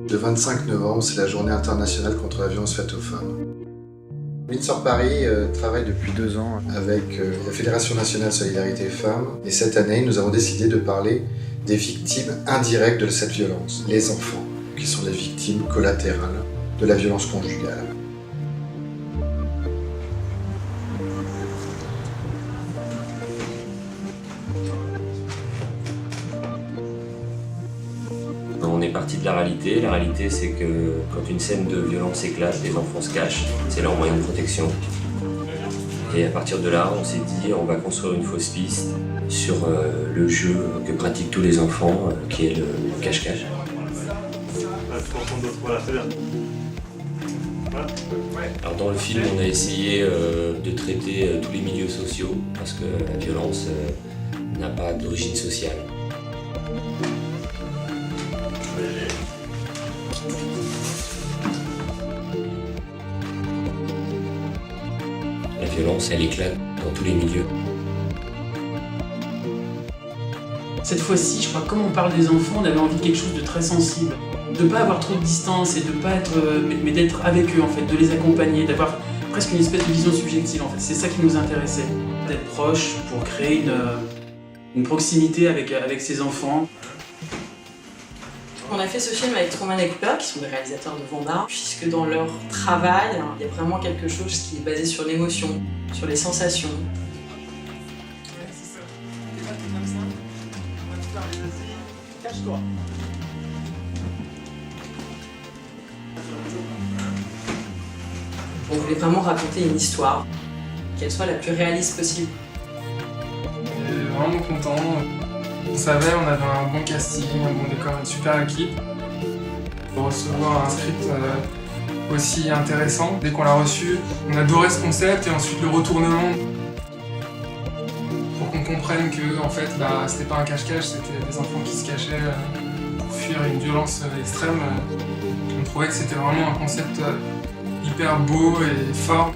Le 25 novembre, c'est la journée internationale contre la violence faite aux femmes. Windsor Paris travaille depuis 2 ans avec la Fédération nationale Solidarité Femmes. Et cette année, nous avons décidé de parler des victimes indirectes de cette violence, les enfants, qui sont les victimes collatérales de la violence conjugale. On est parti de la réalité. La réalité, c'est que quand une scène de violence éclate, les enfants se cachent. C'est leur moyen de protection. Et à partir de là, on s'est dit, on va construire une fausse piste sur le jeu que pratiquent tous les enfants, qui est le cache-cache. Alors dans le film, on a essayé de traiter tous les milieux sociaux, parce que la violence n'a pas d'origine sociale. La violence, elle éclate dans tous les milieux. Cette fois-ci, je crois que comme on parle des enfants, on avait envie de quelque chose de très sensible. De ne pas avoir trop de distance et de pas être, mais d'être avec eux en fait, de les accompagner, d'avoir presque une espèce de vision subjective en fait. C'est ça qui nous intéressait, d'être proche pour créer une proximité avec ces enfants. On a fait ce film avec Truman et Cooper, qui sont des réalisateurs de Vanda, puisque dans leur travail, il y a vraiment quelque chose qui est basé sur l'émotion, sur les sensations. Cache-toi. On voulait vraiment raconter une histoire, qu'elle soit la plus réaliste possible. On est vraiment content. On savait, on avait un bon casting, un bon décor, une super équipe. Pour recevoir un script aussi intéressant, dès qu'on l'a reçu, on adorait ce concept et ensuite le retournement. Pour qu'on comprenne que en fait, c'était pas un cache-cache, c'était des enfants qui se cachaient pour fuir une violence extrême. On trouvait que c'était vraiment un concept hyper beau et fort.